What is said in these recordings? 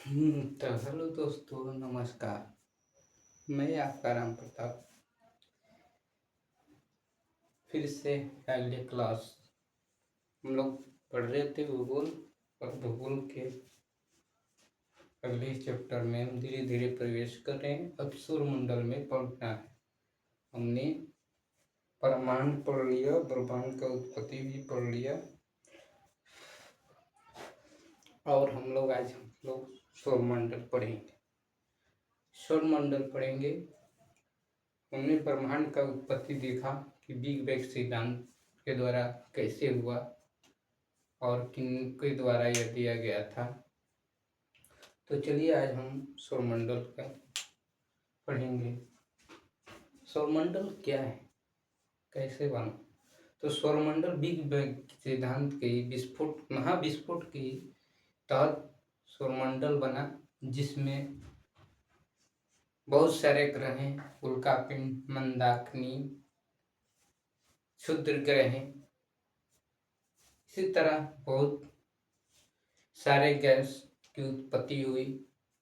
तो हेलो दोस्तों, नमस्कार। मैं आपका राम प्रताप फिर से अगले क्लास हम लोग पढ़ रहे थे भूगोल। और भूगोल के अगले चैप्टर में हम धीरे धीरे प्रवेश कर रहे हैं। अब सौरमंडल में पढ़ना है। हमने ब्रह्मांड पढ़ लिया, ब्रह्मांड का उत्पत्ति भी पढ़ लिया, और हम लोग आज सौरमंडल पढ़ेंगे। सौरमंडल पढ़ेंगे। हमने ब्रह्मांड का उत्पत्ति देखा कि बिग बैंग सिद्धांत के द्वारा कैसे हुआ और किन के द्वारा यह दिया गया था। तो चलिए आज हम सौरमंडल का पढ़ेंगे। सौरमंडल क्या है, कैसे बना? तो सौरमंडल बिग बैंग सिद्धांत के महाविस्फोट के तहत सौरमंडल बना, जिसमें बहुत सारे ग्रह हैं। उल्कापिंड, मंदाकिनी, क्षुद्र ग्रह हैं। इसी तरह बहुत सारे गैस की उत्पत्ति हुई,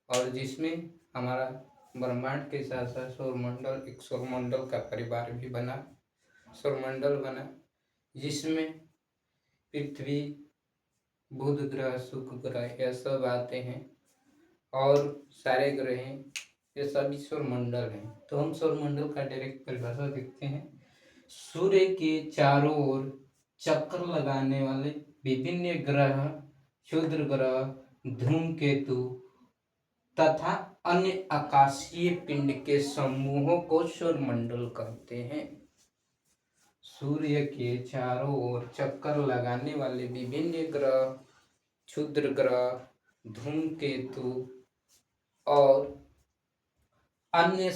और जिसमें हमारा ब्रह्मांड के साथ साथ एक सौरमंडल का परिवार भी बना, सौरमंडल बना, जिसमें पृथ्वी, बुध ग्रह, शुक्र ग्रह यह सब आते हैं, और सारे ग्रह हैं, ये सभी सौरमंडल हैं। तो हम सौरमंडल का डायरेक्ट परिभाषा देखते हैं। सूर्य के चारों ओर चक्कर लगाने वाले विभिन्न ग्रह, क्षुद्र ग्रह, धूमकेतु तथा अन्य आकाशीय पिंड के समूहों को सौरमंडल कहते हैं। सूर्य के चारों ओर चक्कर लगाने वाले विभिन्न ग्रह, क्षुद्र ग्रह, धूमकेतु और अन्य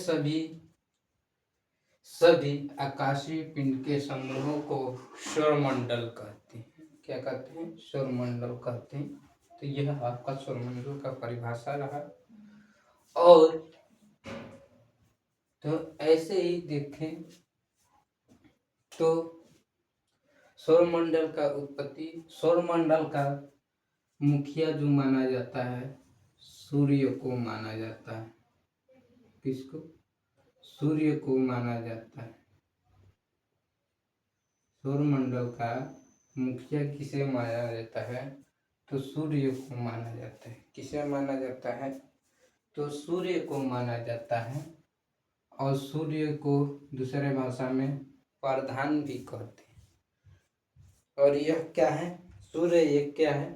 सभी आकाशीय पिंड के समूहों को सौरमंडल कहते हैं। क्या कहते हैं? सौरमंडल कहते हैं। तो यह आपका सौरमंडल का परिभाषा रहा। और तो ऐसे ही देखें तो सौरमंडल का उत्पत्ति, सौरमंडल का मुखिया जो माना जाता है, सूर्य को माना जाता है। किसको? सूर्य को माना जाता है। सौरमंडल का मुखिया किसे माना जाता है? तो सूर्य को माना जाता है। किसे माना जाता है? तो सूर्य को माना जाता है। और सूर्य को दूसरे भाषा में प्रधान भी कहते हैं। और यह क्या है? सूर्य एक क्या है?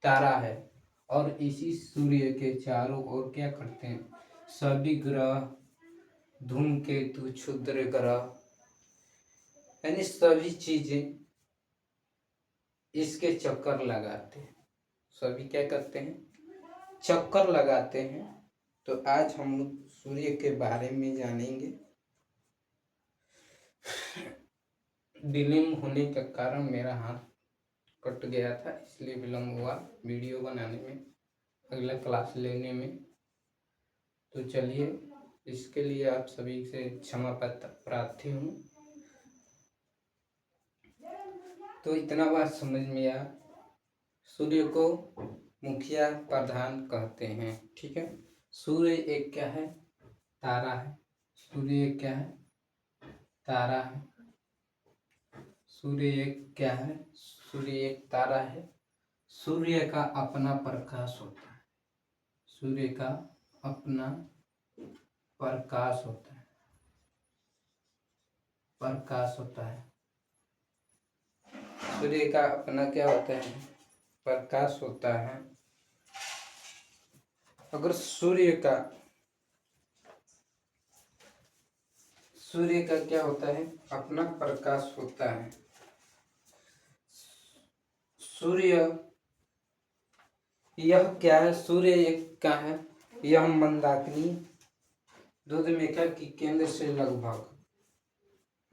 तारा है। और इसी सूर्य के चारों ओर क्या करते हैं? सभी ग्रह, धूमकेतु, क्षुद्र ग्रह, यानी सभी चीजें इसके चक्कर लगाते हैं। सभी क्या करते हैं? चक्कर लगाते हैं। तो आज हम लोग सूर्य के बारे में जानेंगे। विलंब होने के कारण मेरा हाथ कट गया था, इसलिए विलंब हुआ वीडियो बनाने में, अगला क्लास लेने में। तो चलिए, इसके लिए आप सभी से क्षमा प्रार्थी हूँ। तो इतना बात समझ में आया। सूर्य को मुखिया प्रधान कहते हैं। ठीक है। सूर्य एक क्या है? तारा है। सूर्य एक क्या है? तारा है। सूर्य एक क्या है? सूर्य एक तारा है। सूर्य का अपना प्रकाश होता है। सूर्य का अपना प्रकाश होता है। प्रकाश होता है। सूर्य का अपना क्या होता है? प्रकाश होता है। अगर सूर्य का क्या होता है? अपना प्रकाश होता है। सूर्य यह क्या है? सूर्य एक क्या है? यह मंदाकिनी दूध मेखला की केंद्र से लगभग,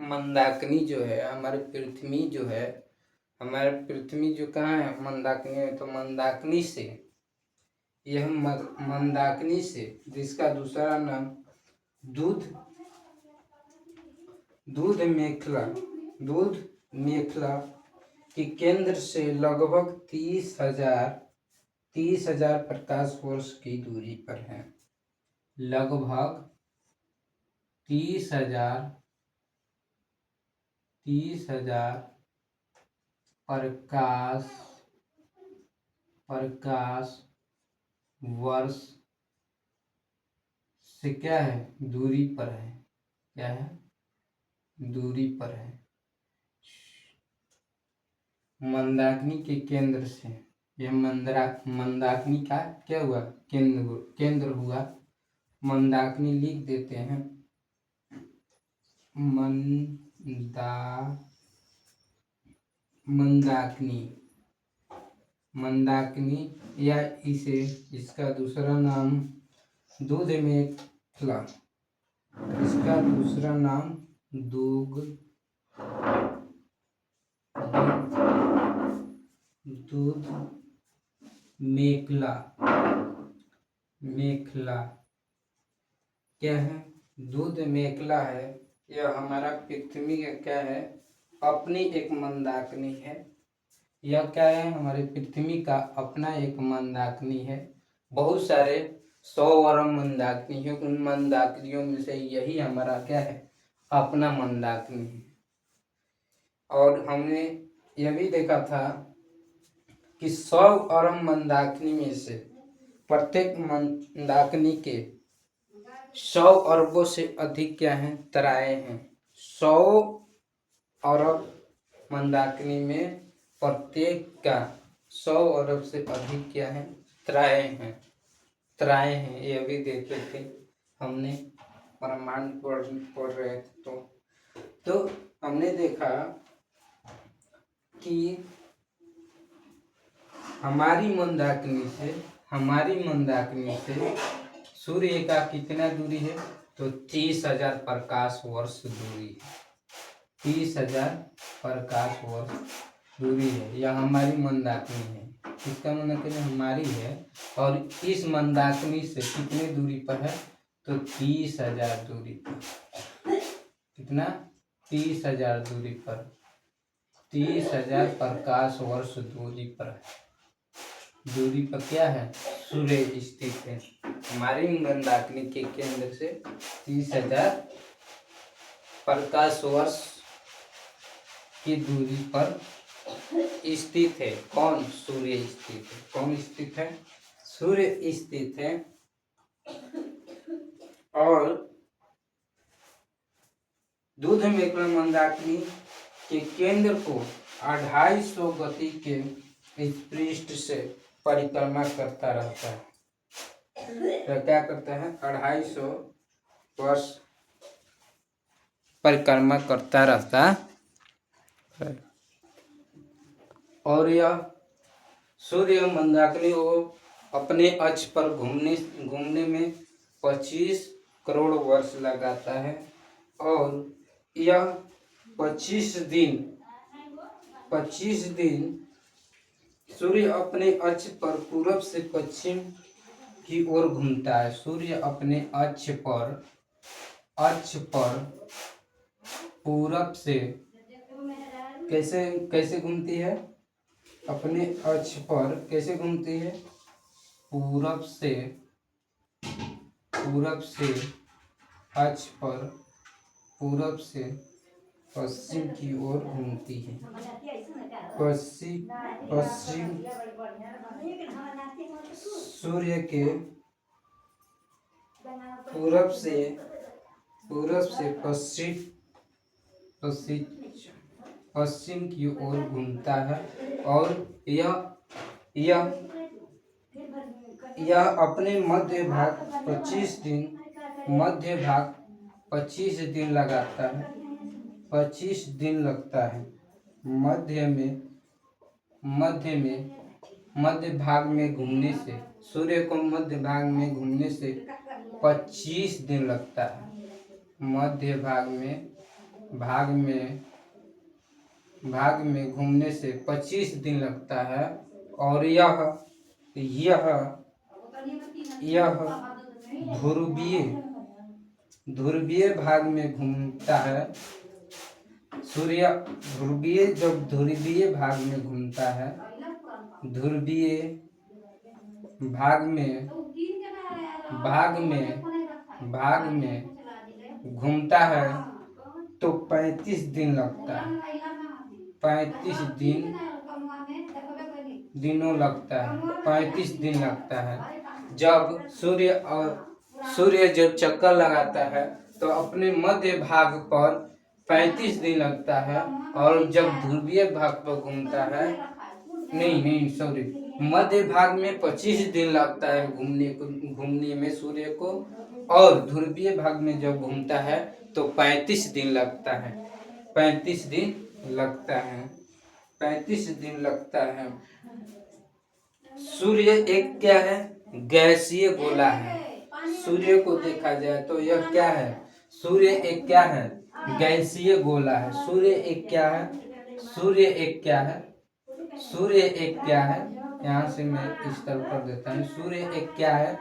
मंदाकिनी जो है हमारे पृथ्वी जो है, हमारे पृथ्वी जो कहाँ है? मंदाकिनी है। तो मंदाकिनी से, यह मंदाकिनी से, जिसका दूसरा नाम दूध मेखला की केंद्र से लगभग 30,000 30,000 प्रकाश वर्ष की दूरी पर है। लगभग 30,000 प्रकाश वर्ष से क्या है, दूरी पर है। क्या है, दूरी पर है। मंदाकिनी के केंद्र से, यह मंदाकिनी का क्या हुआ, केंद्र हुआ। मंदाकिनी लिख देते हैं, मंदाकिनी या इसे इसका दूसरा नाम दूध मेखला, इसका दूसरा नाम दूध मेखला क्या है, दूध मेखला है। यह हमारा पृथ्वी का क्या है, अपनी एक मंदाकिनी है। यह क्या है, हमारे पृथ्वी का अपना एक मंदाकिनी है। बहुत सारे 100 अरब मंदाकिनी है, उन मंदाकिनियों में से यही हमारा क्या है, अपना मंदाकिनी है। और हमने यह भी देखा था कि 100 अरब मंदाकिनी में से प्रत्येक मंदाकिनी के 100 अरबों से अधिक क्या है, तराए हैं। 100 अरब मंदाकिनी में प्रत्येक का 100 अरब से अधिक क्या है, तराए हैं। ये भी देखे थे हमने, ब्रह्मांड पढ़ रहे थे तो हमने देखा कि हमारी मंदाकिनी से सूर्य का कितना दूरी है, तो 30,000 प्रकाश वर्ष दूरी है। 30,000 प्रकाश वर्ष दूरी है, यह हमारी मंदाकिनी है। इसका मतलब हमारी है। और इस मंदाकिनी से कितने दूरी पर है, तो 30,000 दूरी पर। कितना, 30,000 दूरी पर, 30,000 प्रकाश वर्ष दूरी पर क्या है, सूर्य स्थित है। हमारी मंदाकिनी के केंद्र से 30,000 प्रकाश वर्ष की दूरी पर स्थित है। कौन, सूर्य स्थित है। कौन स्थित है, सूर्य स्थित है। और दूध मेखला मंदाकिनी के केंद्र को 250 गति के पृष्ठ से परिक्रमा करता रहता है। तो क्या करता है, 250 वर्ष परिक्रमा करता रहता है। और यह सूर्य मंदाकिनी को अपने अक्ष पर घूमने में 25 करोड़ वर्ष लगाता है। और यह 25 दिन सूर्य अपने अक्ष पर पूरब से पश्चिम की ओर घूमता है। सूर्य अपने अक्ष पर पूरब से कैसे घूमती है, अपने अक्ष पर कैसे घूमती है, पूरब से अक्ष पर पूरब से पश्चिम की ओर घूमती है। पश्चिम सूर्य के पूरब से पश्चिम की ओर घूमता है। और यह अपने मध्य भाग 25 दिन लगाता है। 25 दिन लगता है। मध्य भाग में घूमने से, सूर्य को मध्य भाग में घूमने से 25 दिन लगता है। मध्य भाग में घूमने से 25 दिन लगता है। और यह ध्रुवीय भाग में घूमता है। सूर्य ध्रुवीय भाग में घूमता है। भाग में भाग में घूमता है तो 35 दिन लगता है। 35 दिनों लगता है, 35 दिन लगता है। जब सूर्य जब चक्कर लगाता है तो अपने मध्य भाग पर 35 दिन लगता है, और जब ध्रुवीय भाग पर घूमता है, नहीं सॉरी, मध्य भाग में 25 दिन लगता है घूमने में सूर्य को, और ध्रुवीय भाग में जब घूमता है तो 35 दिन लगता है। 35 दिन लगता है, 35 दिन लगता है। सूर्य एक क्या है? गैसीय गोला है। सूर्य को देखा जाए तो यह क्या है? सूर्य एक क्या है? गैसीय गोला है। सूर्य एक क्या है? सूर्य एक क्या है? सूर्य एक क्या है? यहाँ से मैं इस तरफ कर देता हूँ। सूर्य एक क्या है?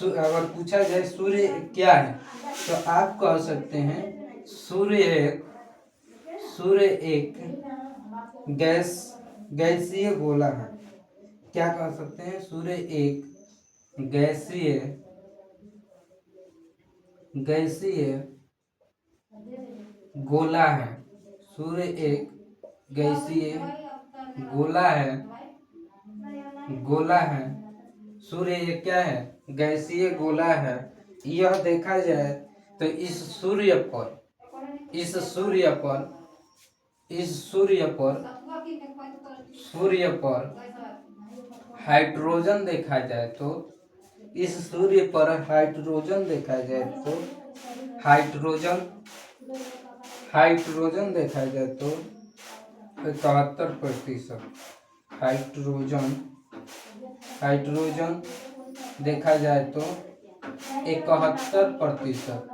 अगर पूछा जाए सूर्य एक क्या है, तो आप कह सकते हैं सूर्य एक गैसीय गोला है। क्या कह सकते हैं? सूर्य एक गैसीय गोला है। सूर्य एक गैसीय गोला है। सूर्य एक क्या है? गैसीय गोला है। यह देखा जाए तो इस सूर्य पर हाइड्रोजन देखा जाए तो, इस सूर्य पर हाइड्रोजन देखा जाए तो, हाइड्रोजन देखा जाए तो 71%। हाइड्रोजन देखा जाए तो 71%।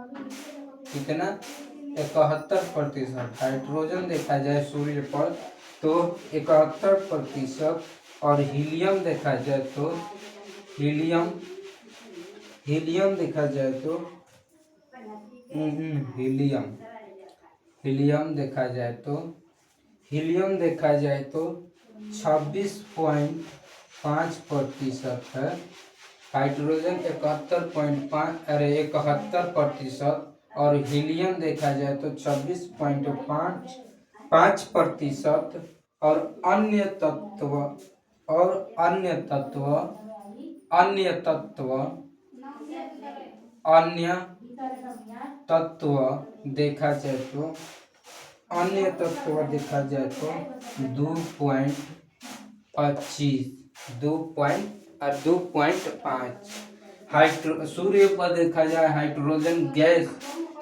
कितना? 71%। हाइड्रोजन देखा जाए सूर्य पर तो 71%, और हीलियम देखा जाए तो हीलियम देखा जाए तो हीलियम देखा जाए तो 26.5% है। हाइड्रोजन 71%, और हीलियम देखा जाए तो 26.5%, और अन्य तत्व देखा जाए तो 2.5। सूर्य पर देखा जाए हाइड्रोजन गैस।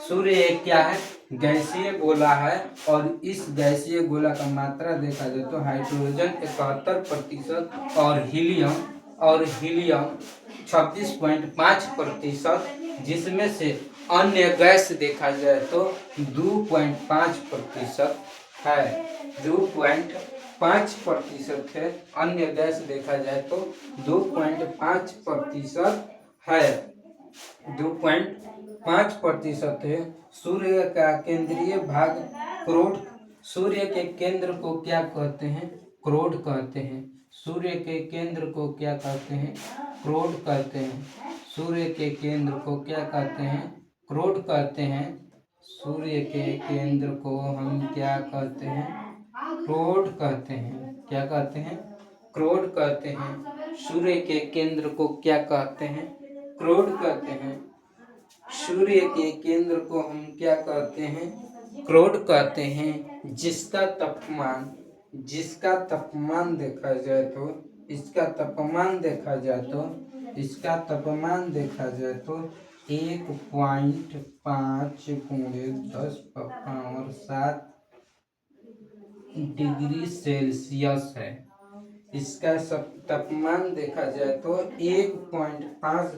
सूर्य एक क्या है? गैसीय गोला है, और इस गैसीय गोला का मात्रा देखा जाए तो हाइड्रोजन 71%, और हीलियम 26.5%, जिसमें से अन्य गैस देखा जाए तो 2.5% है। 2.5% है। अन्य गैस देखा जाए तो 2.5% है। 2.5% है। सूर्य का केंद्रीय भाग क्रोड। सूर्य के केंद्र को क्या कहते हैं? क्रोड कहते हैं। सूर्य के केंद्र को क्या कहते हैं? क्रोड कहते हैं। सूर्य के केंद्र को क्या कहते हैं? क्रोड कहते हैं। सूर्य के केंद्र को हम क्या कहते हैं? क्रोड कहते हैं। क्या कहते हैं? क्रोड कहते हैं। सूर्य के केंद्र को क्या कहते हैं? क्रोड कहते हैं। सूर्य के केंद्र को हम क्या कहते हैं? क्रोड कहते हैं। जिसका तापमान देखा जाए तो, इसका तापमान देखा जाए तो 1.5 × 10⁻⁷ डिग्री सेल्सियस है। इसका तापमान देखा जाए तो 1.5 ×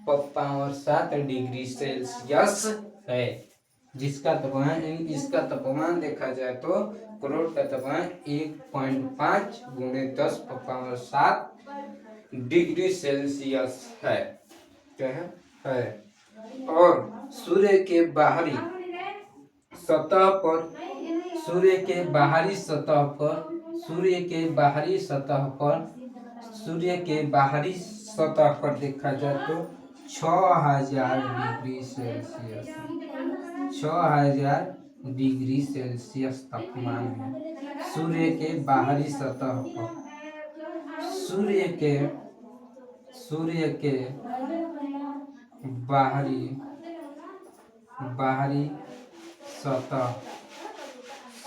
10⁻⁷ डिग्री सेल्सियस है। जिसका तापमान, इसका तापमान देखा जाए तो क्रोड का तापमान 1.5 × 10⁻⁷ डिग्री सेल्सियस है। क्या है? और सूर्य के बाहरी सतह पर सूर्य के बाहरी सतह पर देखा जाए तो 6000 डिग्री सेल्सियस 6000 डिग्री सेल्सियस तापमान है सूर्य के बाहरी सतह पर। सूर्य के बाहरी सतह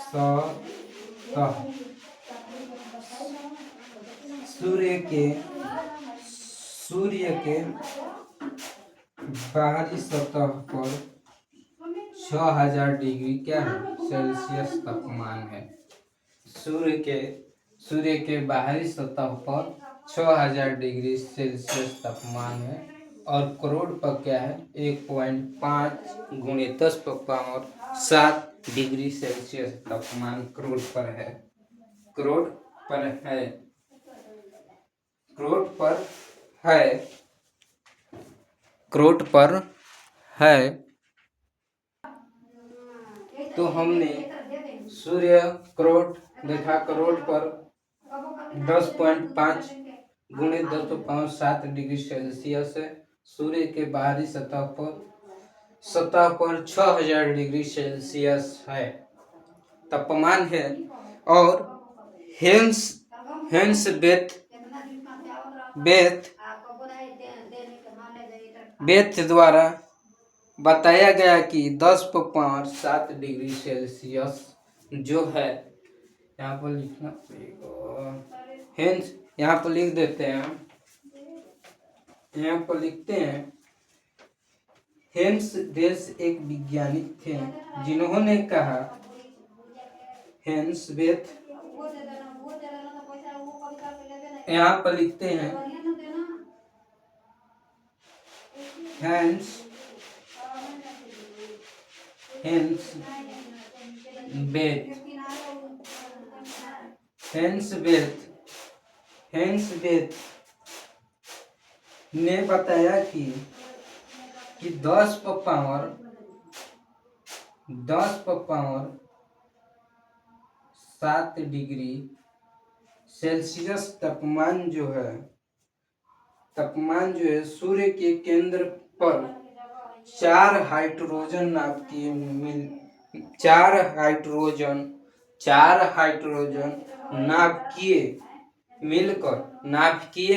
सतह सूर्य के बाहरी सतह पर 6000 डिग्री क्या है सेल्सियस तापमान है। सूर्य के बाहरी सतह पर 6000 डिग्री सेल्सियस तापमान है और करोड़ पर क्या है 1.5 गुणे 10⁻7 डिग्री सेल्सियस तापमान करोड़ पर है। करोड़ पर है। तो हमने सूर्य करोड़ देखा, करोड़ पर 10.5 गुणे 10⁻7 डिग्री सेल्सियस है। सूर्य के बाहरी सतह पर 6000 डिग्री सेल्सियस है तापमान है। और हेंस बेथ द्वारा बताया गया कि 10⁻7 डिग्री सेल्सियस जो है, यहाँ पर लिखना पड़ेगा, हेंस यहाँ पर लिख देते हैं, यहाँ पर लिखते हैं हेंस बेथ एक वैज्ञानिक थे जिन्होंने कहा, हेंस बेथ यहाँ पर लिखते हैं हेंस बेथ ने बताया कि 10⁻7 डिग्री सेल्सियस तापमान जो है सूर्य के केंद्र पर 4 हाइड्रोजन नाभिकीय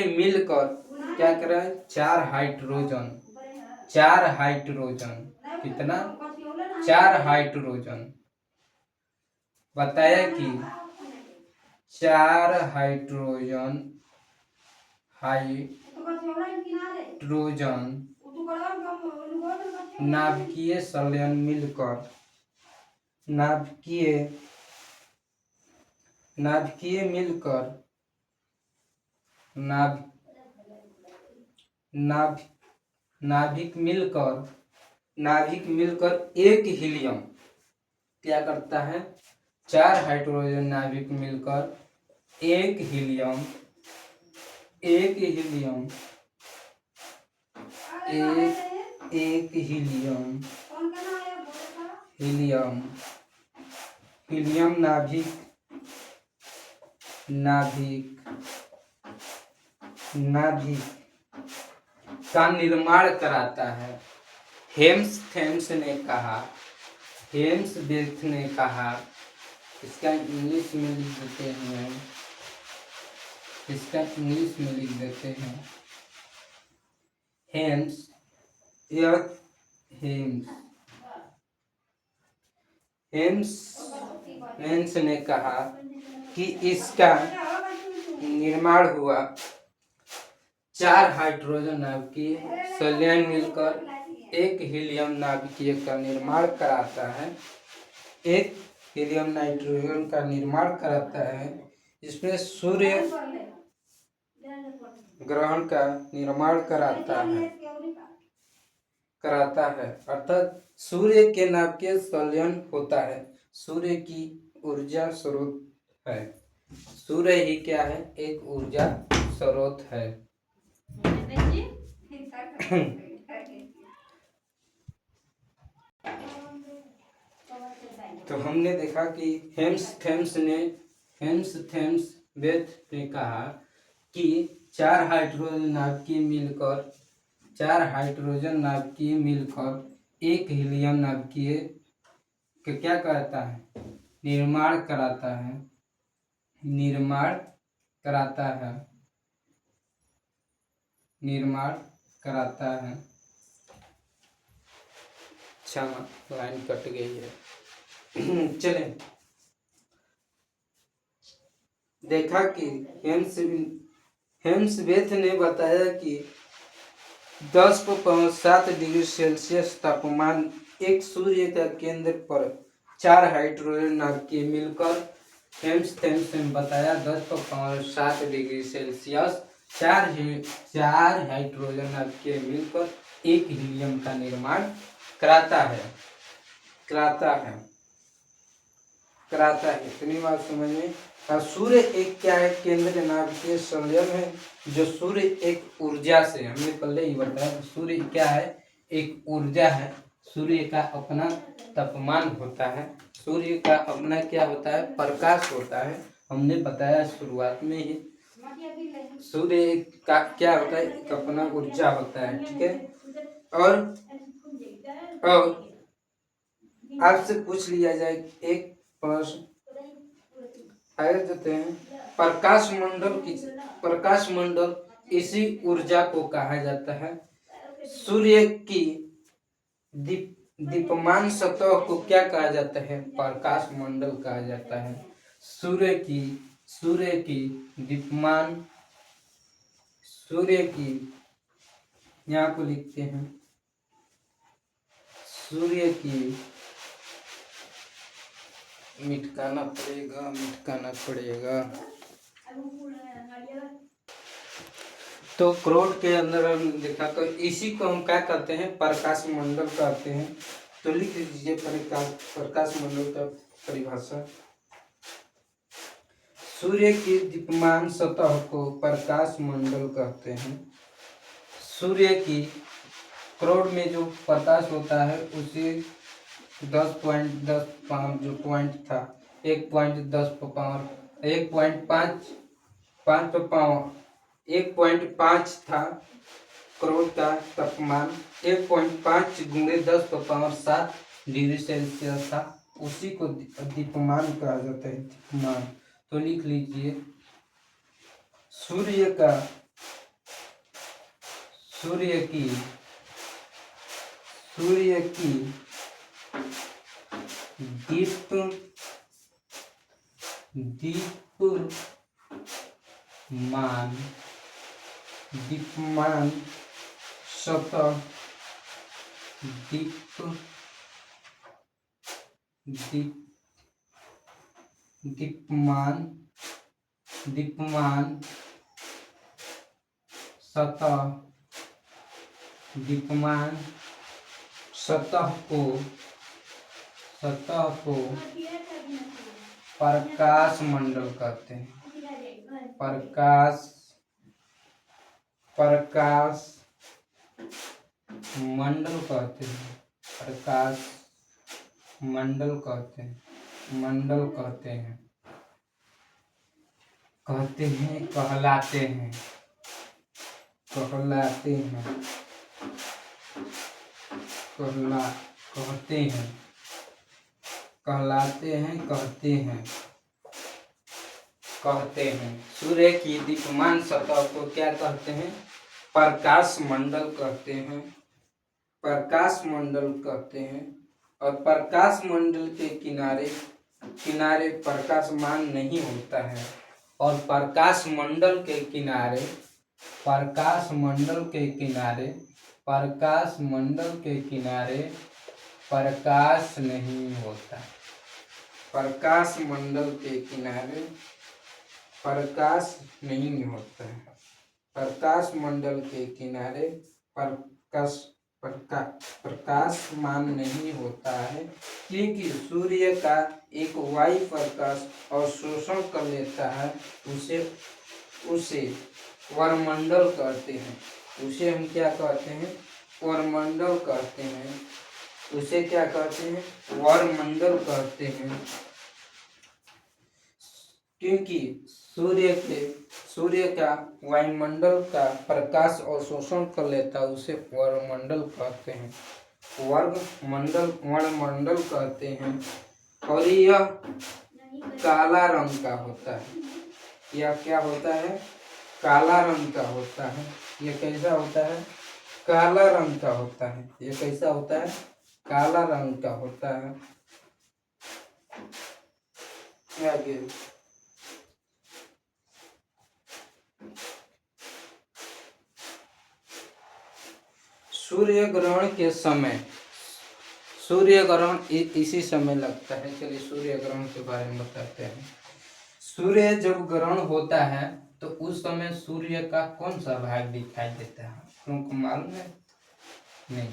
मिलकर क्या कर रहा है 4 हाइड्रोजन कितना 4 हाइड्रोजन बताया कि 4 हाइड्रोजन नाभिकीय संलयन नाभिक मिलकर एक हीलियम क्या करता है 4 हाइड्रोजन नाभिक मिलकर एक हीलियम नाभिक का निर्माण कराता है। हेंस बेथ ने कहा, इसका इंग्लिश में लिख देते हैं, हेंस ने कहा कि इसका निर्माण हुआ 4 हाइड्रोजन नाभिकीय संलयन मिलकर एक हीलियम नाभिकीय का निर्माण कराता है, एक हीलियम नाइट्रोजन का निर्माण कराता है, जिसमें सूर्य ग्रहण का निर्माण कराता है अर्थात सूर्य के नाभिकीय संलयन होता है। सूर्य की ऊर्जा स्रोत है, सूर्य ही क्या है एक ऊर्जा स्रोत है। तो हमने देखा कि हेंस ने हेम्सथेम्सवेथ ने कहा कि चार हाइड्रोजन नाभिकीय मिलकर एक हीलियम नाभिकीय के क्या करता है, निर्माण कराता है। क्षमा, लाइन कट गई है। चले, देखा कि हेम्सवेथ ने बताया कि 10.7 डिग्री सेल्सियस तापमान एक सूर्य का केंद्र पर 4 हाइड्रोजन नाभिकीय मिलकर हेम्सथेम्स ने बताया 10.7 डिग्री सेल्सियस 4 हाइड्रोजन नाभिकीय मिलकर एक हीलियम का निर्माण कराता है। इतनी बात समझ में। और सूर्य एक क्या है, केंद्र नाभिकीय संलयन है। जो सूर्य एक ऊर्जा से, हमने पहले ही बताया, सूर्य क्या है, एक ऊर्जा है। सूर्य का अपना तापमान होता है, सूर्य का अपना क्या होता है, प्रकाश होता है। हमने बताया शुरुआत में ही, सूर्य का क्या होता है, एक अपना ऊर्जा होता है। ठीक है। और आपसे पूछ लिया जाए एक प्रश्न, आगे देते हैं। प्रकाश मंडल इसी ऊर्जा को कहा जाता है। सूर्य की दीप्यमान सतह को क्या कहा जाता है, प्रकाश मंडल कहा जाता है। सूर्य की दीप्यमान, सूर्य की, यहाँ को लिखते हैं, सूर्य की, मिटकाना पड़ेगा। तो क्रोड के अंदर हम देखा तो इसी को हम क्या कहते हैं, प्रकाश मंडल कहते हैं। तो लिख लीजिए प्रकाश मंडल का परिभाषा। सूर्य की दीप्यमान सतह को प्रकाश मंडल कहते हैं। सूर्य की क्रोड में जो प्रकाश होता है उसे 10.10 पावर जो पॉइंट था, 1.5 था क्रोड का तापमान, 1.5 × 10⁻7 डिग्री सेल्सियस था। उसी को दीप्यमान कहा जाता है, दीप्यमान। तो लिख लीजिए, सूर्य की दीप्यमान सतह, दीप्यमान सतह को प्रकाश मंडल कहते हैं। प्रकाश मंडल कहते हैं। कहते हैं। सूर्य की दीप्यमान सतह को क्या कहते हैं, प्रकाश मंडल कहते हैं। और प्रकाश मंडल के किनारे प्रकाशमान नहीं होता है। और प्रकाश मंडल के किनारे प्रकाश मंडल के किनारे प्रकाश नहीं होता। प्रकाश मंडल के किनारे प्रकाश नहीं होता है। प्रकाश मंडल के किनारे प्रकाशमान नहीं होता है, क्योंकि सूर्य का एक वायु प्रकाश अवशोषण कर लेता है। उसे वरमंडल कहते हैं। उसे हम क्या कहते हैं, वरमंडल कहते हैं। उसे क्या कहते हैं, वरमंडल कहते हैं। क्योंकि सूर्य का वायुमंडल का प्रकाश अवशोषण कर लेता है, उसे वर्णमंडल कहते हैं, वर्णमंडल कहते हैं। और यह काला रंग का होता है। यह क्या होता है? काला रंग का होता है। यह कैसा होता है? काला रंग का होता है। यह कैसा होता है? काला रंग का होता है। आगे सूर्य ग्रहण के समय, सूर्य ग्रहण इसी समय लगता है। चलिए सूर्य ग्रहण के बारे में बताते हैं। सूर्य जब ग्रहण होता है तो उस समय सूर्य का कौन सा भाग दिखाई देता है? तुमको मालूम है? नहीं।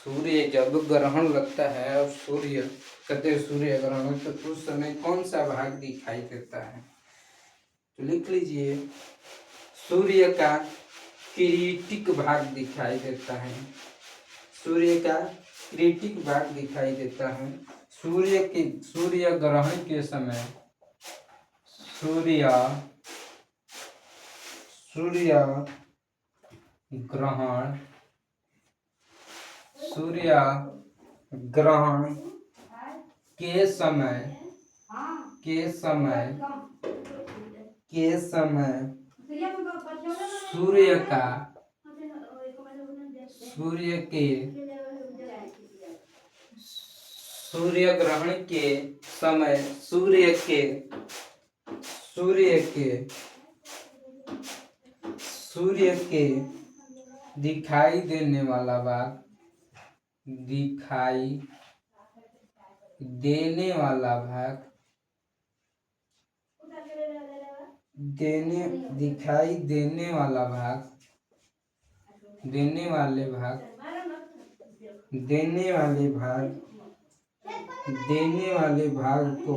सूर्य जब ग्रहण लगता है और सूर्य कहते सूर्य ग्रहण, तो उस समय कौन सा भाग दिखाई देता है? तो लिख लीजिए, सूर्य का किरीटिक भाग दिखाई देता है। सूर्य का किरीटिक भाग दिखाई देता है। सूर्य ग्रहण के समय सूर्य ग्रहण के समय सूर्य ग्रहण के समय सूर्य के दिखाई देने वाला भाग दिखाई देने वाले भाग को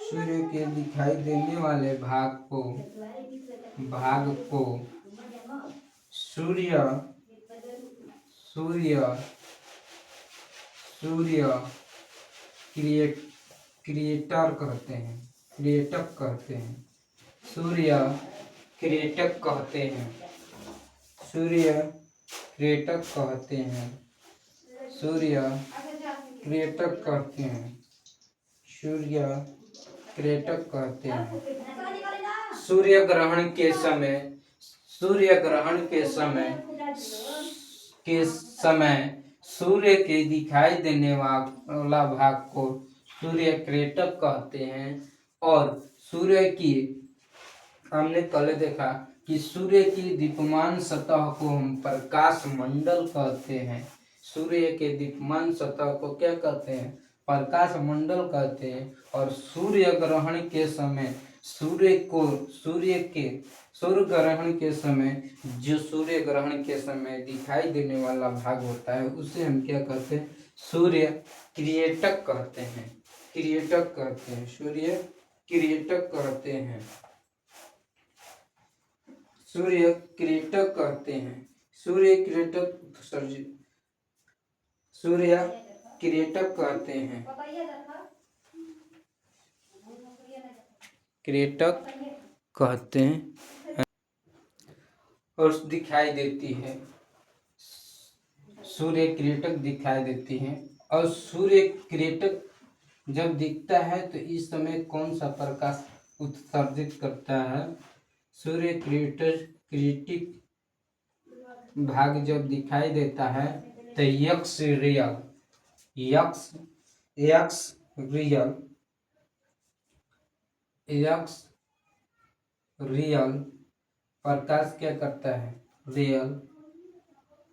सूर्य के दिखाई देने वाले भाग को सूर्य क्रिएटर कहते हैं। सूर्य क्रिएटक कहते हैं। सूर्य क्रिएटक कहते हैं। सूर्य ग्रहण के समय सूर्य के दिखाई देने वाला भाग को सूर्य क्रिएटक कहते हैं। और सूर्य की हमने पहले देखा कि सूर्य की दीप्यमान सतह को हम प्रकाश मंडल कहते हैं। सूर्य के दीप्यमान सतह को क्या कहते हैं? प्रकाश मंडल कहते हैं। और सूर्य ग्रहण के समय सूर्य ग्रहण के समय जो सूर्य ग्रहण के समय दिखाई देने वाला भाग होता है उसे हम क्या कहते हैं? सूर्य क्रिएटक कहते हैं। सूर्य क्रिएटक कहते हैं। सूर्य क्रिएटक कहते हैं। और दिखाई देती है। सूर्य क्रिएटक दिखाई देती है। और सूर्य क्रिएटक जब दिखता है तो इस समय कौन सा प्रकाश उत्सर्जित करता है? सूर्य क्रिएटिक भाग जब दिखाई देता है तो यक्स रियल प्रकाश क्या करता है?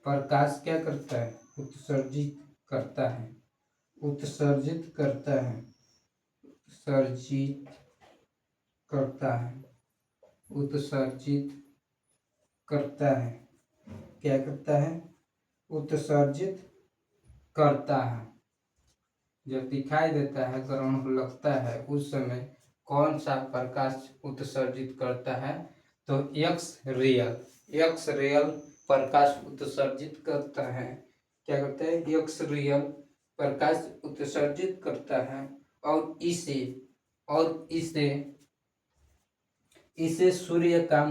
प्रकाश क्या करता है? उत्सर्जित करता है। क्या करता है? उत्सर्जित करता है। जब दिखाई देता है, ग्रहण लगता है, उस समय कौन सा प्रकाश उत्सर्जित करता है? तो एक्स रियल प्रकाश उत्सर्जित करता है। क्या करता है? एक्स रियल प्रकाश उत्सर्जित करता है। और इसे और इसे इसे सूर्य का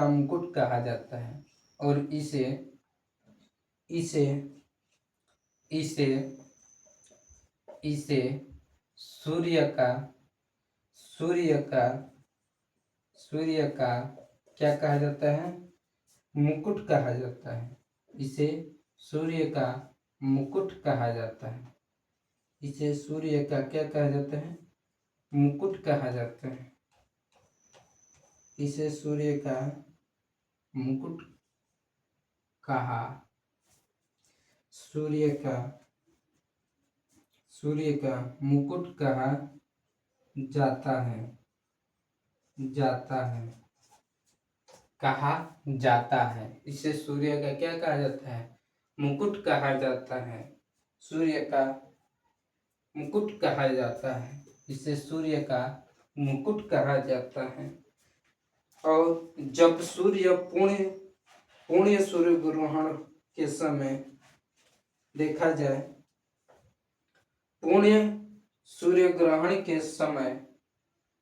मुकुट कहा जाता है। और इसे इसे इसे इसे सूर्य का सूर्य का क्या कहा जाता है? मुकुट कहा जाता है। इसे सूर्य का मुकुट कहा जाता है। इसे सूर्य का क्या कहा जाता है? मुकुट कहा जाता है। इसे सूर्य का मुकुट कहा सूर्य का मुकुट कहा जाता है कहा जाता है। इसे सूर्य का क्या कहा जाता है? मुकुट कहा जाता है। सूर्य का मुकुट कहा जाता है। इसे सूर्य का मुकुट कहा जाता है। और जब सूर्य पूर्ण सूर्य ग्रहण के समय देखा जाए, पूर्ण सूर्य ग्रहण के समय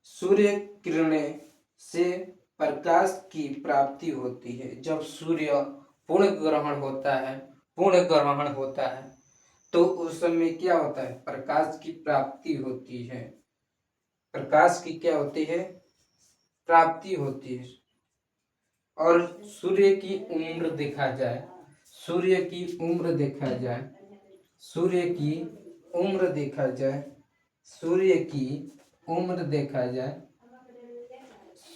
सूर्य किरणें से प्रकाश की प्राप्ति होती है। जब सूर्य पूर्ण ग्रहण होता है तो उस समय क्या होता है? प्रकाश की प्राप्ति होती है। प्रकाश की क्या होती है? प्राप्ति होती है। और सूर्य की उम्र देखा जाए, सूर्य की उम्र देखा जाए, सूर्य की उम्र देखा जाए, सूर्य की उम्र देखा जाए,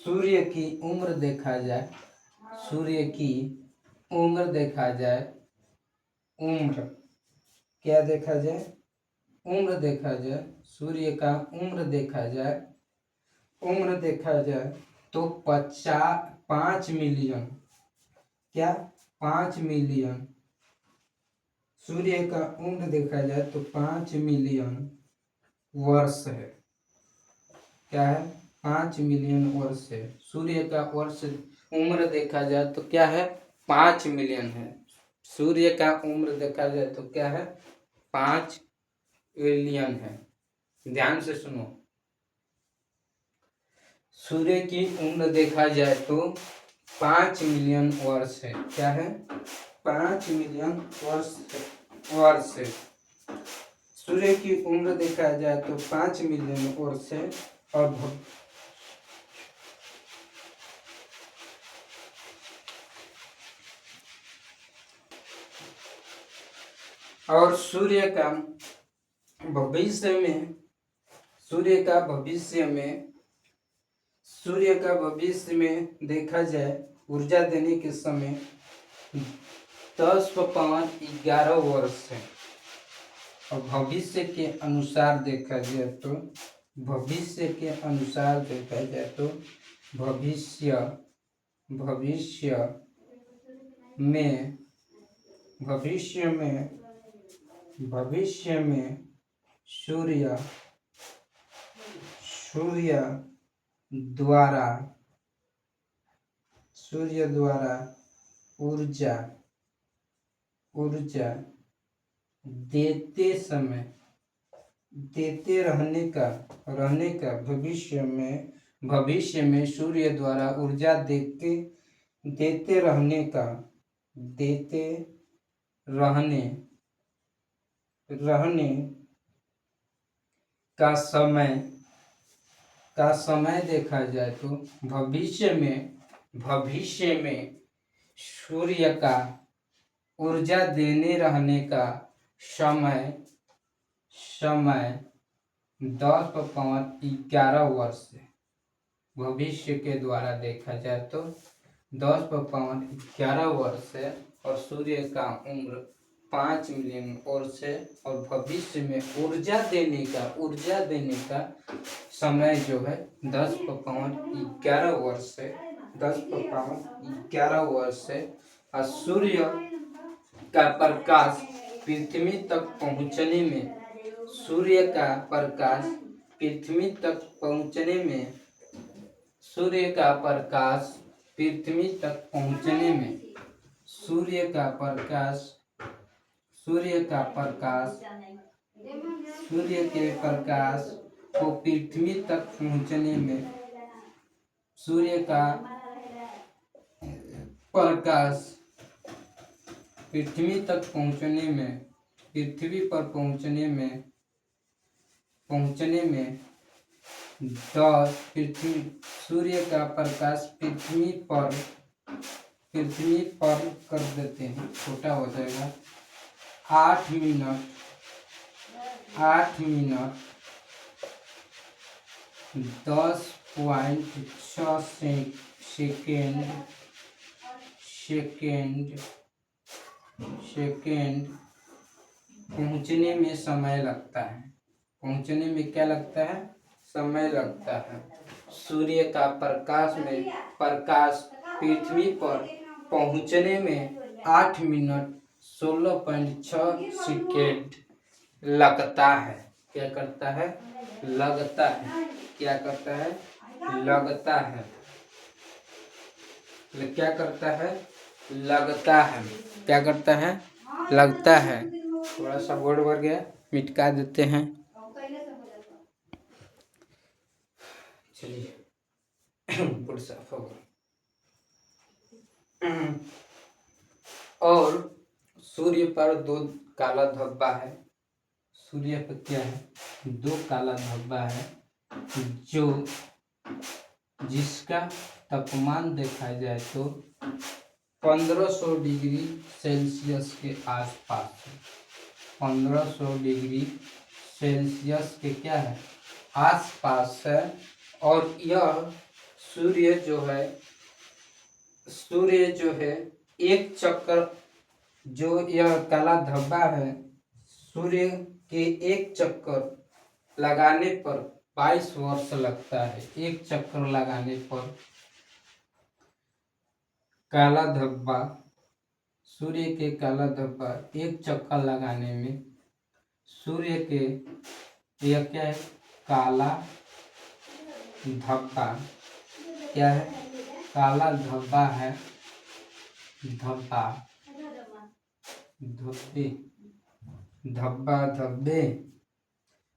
सूर्य की उम्र देखा जाए, सूर्य की उम्र देखा जाए, उम्र क्या देखा जाए? उम्र देखा जाए। सूर्य का उम्र देखा जाए, उम्र देखा जाए तो 5 मिलियन, क्या 5 मिलियन, सूर्य का उम्र देखा जाए तो 5 मिलियन वर्ष है। क्या है? 5 मिलियन वर्ष है। सूर्य का वर्ष उम्र देखा जाए तो क्या है? 5 मिलियन है। सूर्य का उम्र देखा जाए तो क्या है? 5 मिलियन है। ध्यान से सुनो, सूर्य की उम्र देखा जाए तो 5 मिलियन वर्ष है। क्या है? 5 मिलियन वर्ष है। सूर्य की उम्र देखा जाए तो 5 मिलियन वर्ष है। और सूर्य का भविष्य में देखा जाए, ऊर्जा देने के समय 10^11 वर्ष है। और भविष्य के अनुसार देखा जाए तो भविष्य में सूर्य द्वारा ऊर्जा देते रहने का भविष्य में सूर्य द्वारा ऊर्जा देते रहने का समय देखा जाए तो भविष्य में सूर्य का ऊर्जा देने रहने का समय 10^11 वर्ष है। भविष्य के द्वारा देखा जाए तो 10^11 वर्ष है। और सूर्य का उम्र 5 मिलियन वर्ष है। और भविष्य में ऊर्जा देने का समय जो है 10^11 वर्ष है। 10^11 वर्ष है। और सूर्य का प्रकाश पृथ्वी तक पहुंचने में सूर्य का प्रकाश पृथ्वी तक पहुंचने में सूर्य का प्रकाश को पृथ्वी तक पहुंचने में सूर्य का प्रकाश पृथ्वी पर पहुंचने में सूर्य का प्रकाश पृथ्वी पर कर देते हैं, छोटा हो जाएगा 8 मिनट 10.6 सेकेंड पहुंचने में समय लगता है। पहुंचने में क्या लगता है? समय लगता है। सूर्य का प्रकाश पृथ्वी पर पहुंचने में 8 मिनट 16.6 सेकेंड लगता है। क्या करता है? लगता है। क्या करता है? लगता है। क्या करता है? लगता है। क्या करता है? लगता है। थोड़ा सा बोर्ड भर गया, मिटका देते हैं। चलिए बोर्ड साफ हो गया। और सूर्य पर 2 काला धब्बा है। सूर्य पर क्या है? 2 काला धब्बा है जिसका तापमान देखा जाए तो 1500 डिग्री सेल्सियस के आसपास है। 1500 डिग्री सेल्सियस के क्या है? आसपास है। और यह सूर्य जो है एक चक्कर, जो यह काला धब्बा है, सूर्य के एक चक्कर लगाने पर 22 वर्ष लगता है। एक चक्कर लगाने पर काला धब्बा, सूर्य के काला धब्बा एक चक्कर लगाने में सूर्य के, यह क्या है? काला धब्बा क्या है? काला धब्बा है।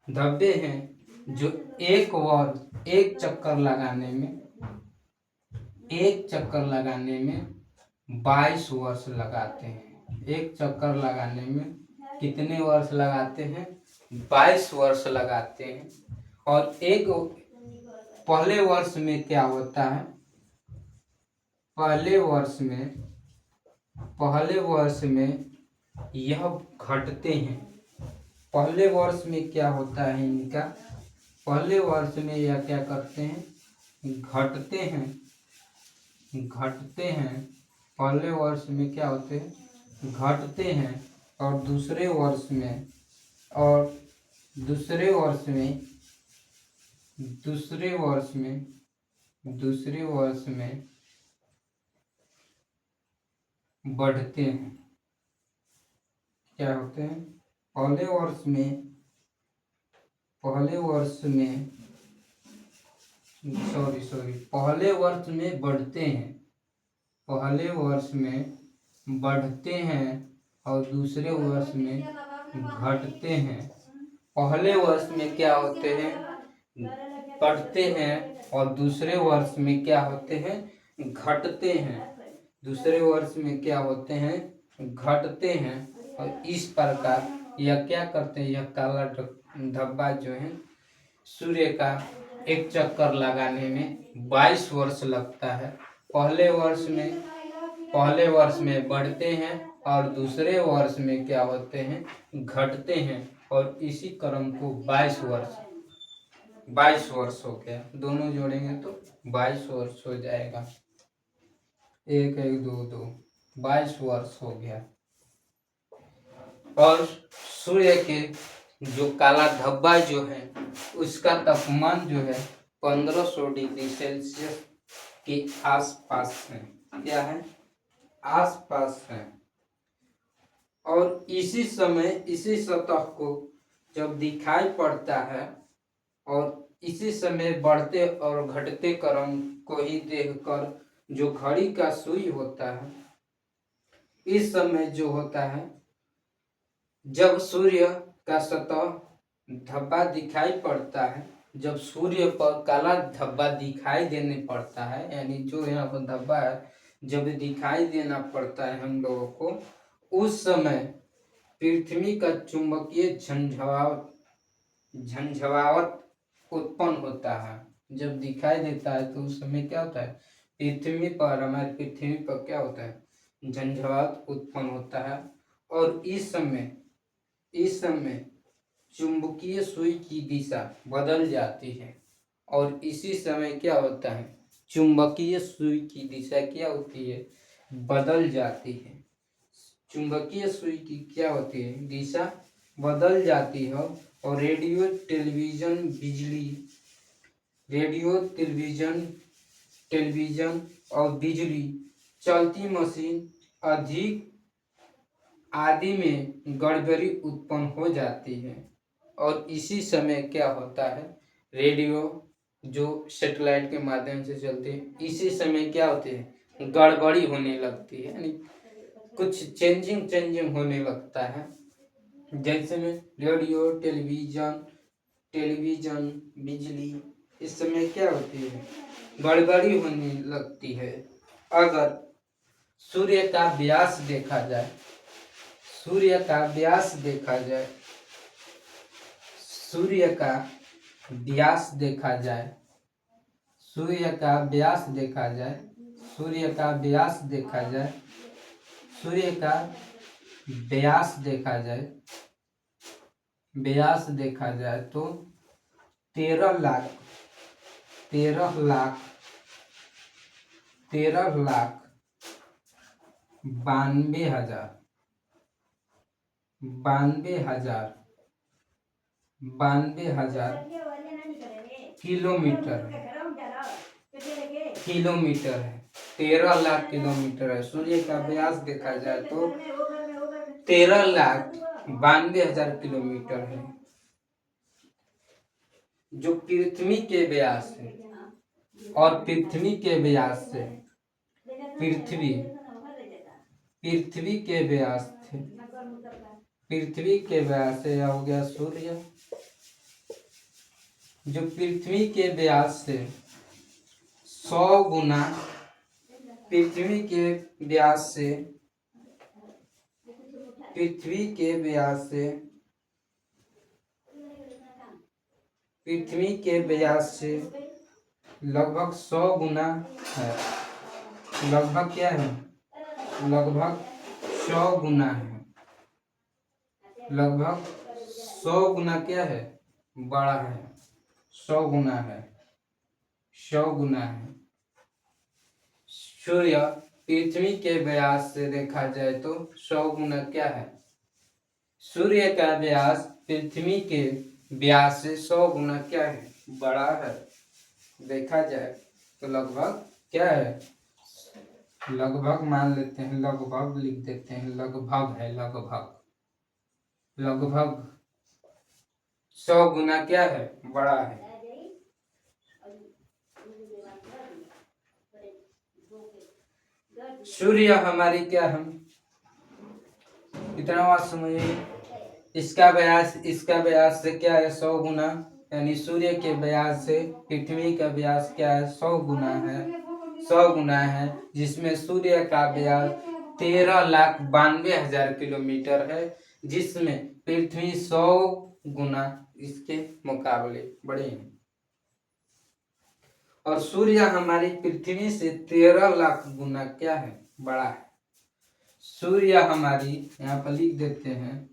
धब्बे हैं जो एक चक्कर लगाने में 22 वर्ष लगाते हैं। एक चक्कर लगाने में कितने वर्ष लगाते हैं? 22 वर्ष लगाते हैं। और पहले वर्ष में क्या होता है? पहले वर्ष में यह घटते हैं। पहले वर्ष में क्या होता है इनका? पहले वर्ष में यह क्या करते हैं? घटते हैं। पहले वर्ष में क्या होते हैं? घटते हैं। और दूसरे वर्ष में बढ़ते हैं। क्या होते हैं? पहले वर्ष में बढ़ते हैं। पहले वर्ष में बढ़ते हैं और दूसरे वर्ष में घटते हैं। पहले वर्ष में क्या होते हैं? बढ़ते हैं। और दूसरे वर्ष में क्या होते हैं? घटते हैं। दूसरे वर्ष में क्या होते हैं? घटते हैं। और इस प्रकार यह क्या करते हैं? यह काला धब्बा जो है सूर्य का एक चक्कर लगाने में 22 वर्ष लगता है। पहले वर्ष में बढ़ते हैं और दूसरे वर्ष में क्या होते हैं? घटते हैं। और इसी क्रम को 22 वर्ष हो गया। दोनों जोड़ेंगे तो 22 वर्ष हो जाएगा। 1 1 2 2 22 वर्ष हो गया। और सूर्य के जो काला धब्बा जो है उसका तापमान जो है 1500 डिग्री सेल्सियस के आसपास है। क्या है? आसपास है। और इसी सतह को जब दिखाई पड़ता है और इसी समय बढ़ते और घटते क्रम को ही देखकर जो घड़ी का सुई होता है, इस समय जो होता है जब सूर्य का सतह धब्बा दिखाई पड़ता है जब सूर्य पर काला धब्बा दिखाई देने पड़ता है, यानी जो यहाँ पर धब्बा है जब दिखाई देना पड़ता है हम लोगों को, उस समय पृथ्वी का चुंबकीय झंझावात उत्पन्न होता है। जब दिखाई देता है तो उस समय क्या होता है, पृथ्वी पर, हमारी पृथ्वी पर क्या होता है, झंझावात उत्पन्न होता है। और इस समय चुंबकीय सुई की दिशा बदल जाती है। और इसी समय क्या होता है, चुंबकीय सुई की दिशा क्या होती है, बदल जाती है। चुंबकीय सुई की क्या होती है, दिशा बदल जाती है। और रेडियो टेलीविजन और बिजली चलती मशीन अधिक आदि में गड़बड़ी उत्पन्न हो जाती है। और इसी समय क्या होता है, रेडियो जो सैटेलाइट के माध्यम से चलती है, इसी समय क्या होती है, गड़बड़ी होने लगती है, यानी कुछ चेंजिंग होने लगता है। जैसे में रेडियो टेलीविजन बिजली, इस समय क्या होती है, गड़बड़ी होने लगती है। अगर सूर्य का व्यास देखा जाए, सूर्य का व्यास देखा जाए, सूर्य का व्यास देखा जाए, सूर्य का व्यास देखा जाए, सूर्य का व्यास देखा जाए, सूर्य का व्यास देखा जाए, व्यास देखा जाए तो 13 लाख 92,000 किलोमीटर है। 13 लाख किलोमीटर है। सूर्य का व्यास देखा जाए तो 13,92,000 किलोमीटर है। जो पृथ्वी के व्यास है, और पृथ्वी के व्यास से पृथ्वी के व्यास थे, पृथ्वी के व्यास से हो गया सूर्य, जो पृथ्वी के व्यास से 100 गुना, पृथ्वी के व्यास से पृथ्वी के व्यास से पृथ्वी के व्यास से लगभग 100 गुना है। लगभग क्या है, लगभग 100 गुना है। लगभग 100 गुना क्या है, बड़ा है। 100 गुना है, 100 गुना है। सूर्य पृथ्वी के व्यास से देखा जाए तो 100 गुना क्या है, सूर्य का व्यास पृथ्वी के व्यास से 100 गुना क्या है, बड़ा है। देखा जाए तो लगभग क्या है, लगभग मान लेते हैं, लगभग लिख देते हैं, लगभग है, लगभग 100 गुना क्या है, बड़ा है। सूर्य हमारी क्या, हम इतना बात समझिए, इसका व्यास से क्या है, 100 गुना, यानी सूर्य के व्यास से पृथ्वी का व्यास क्या है, 100 गुना है। 100 गुना है, जिसमें सूर्य का व्यास 13,92,000 किलोमीटर है, जिसमें पृथ्वी 100 गुना इसके मुकाबले बड़े हैं। और सूर्य हमारी पृथ्वी से 13 लाख गुना क्या है, बड़ा है। सूर्य हमारी, यहाँ पर लिख देते हैं,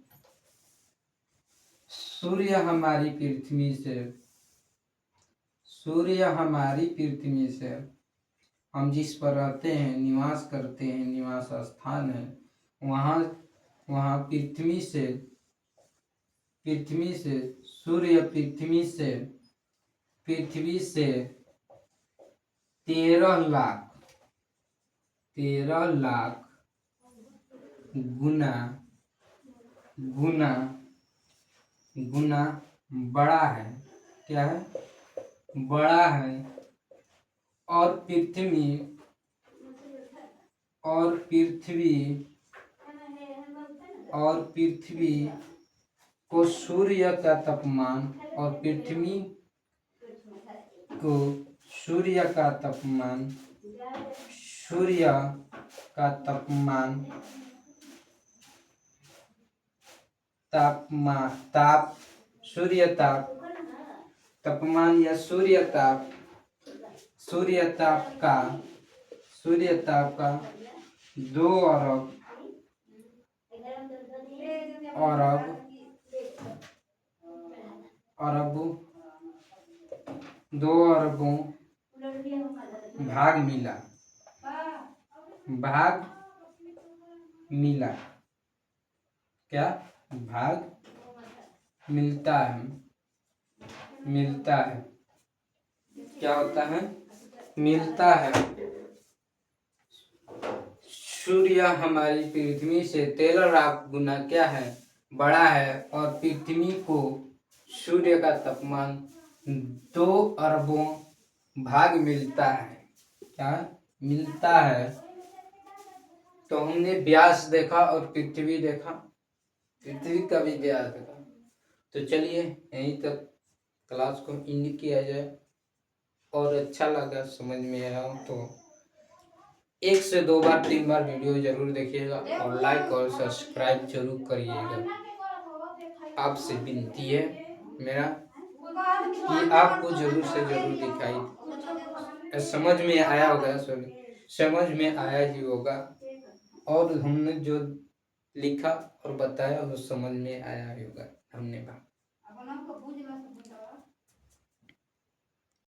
सूर्य हमारी पृथ्वी से हम जिस पर रहते हैं, निवास करते हैं, निवास स्थान है, वहाँ पृथ्वी से सूर्य पृथ्वी से 13 लाख गुना बड़ा है। क्या है, बड़ा है। और पृथ्वी को सूर्य का तापमान और पृथ्वी को सूर्य का तापमान सूर्य तापमान या सूर्य ताप का 2 अरबों भाग मिला। क्या भाग मिलता है क्या होता है? मिलता है। सूर्य हमारी पृथ्वी से 13 लाख गुना क्या है? बड़ा है और पृथ्वी को सूर्य का तापमान 2 अरबों भाग मिलता है। क्या मिलता है? तो हमने व्यास देखा और पृथ्वी देखा, पृथ्वी का भी व्यास देखा। तो चलिए यहीं तक क्लास को एंड किया जाए, और अच्छा लगा, समझ में आया तो 1 से 2 बार 3 बार वीडियो जरूर देखिएगा और लाइक और सब्सक्राइब जरूर करिएगा। आपसे विनती है मेरा कि आपको जरूर से जरूर दिखाई समझ में आया होगा, समझ में आया ही होगा, और हमने जो लिखा और बताया वो समझ में आया ही होगा। धन्यवाद।